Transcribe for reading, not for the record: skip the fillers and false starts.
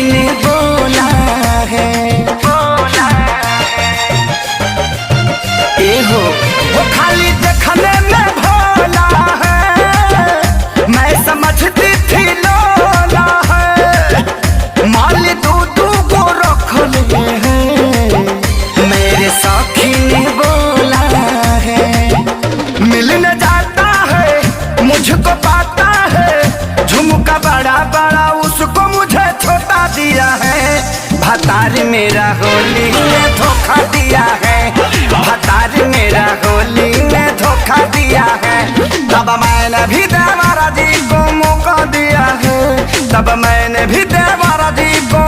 ने बोला है, बोला है। ये हो वो खाली देखने में भोला है, मैं समझती थी लोला है। माली दूधू को रख ले हैं, मेरे सखी ने बोला है। मिलने जाता है मुझको पाता है, झुमका बड़ा बड़ा उसको मुझे छोटा दिया है। भतार मेरा होली में धोखा दिया है, भतार मेरा होली में धोखा दिया है। तब मैंने भी देवरा जी को मौका दिया है, तब मैंने भी देवरा जी को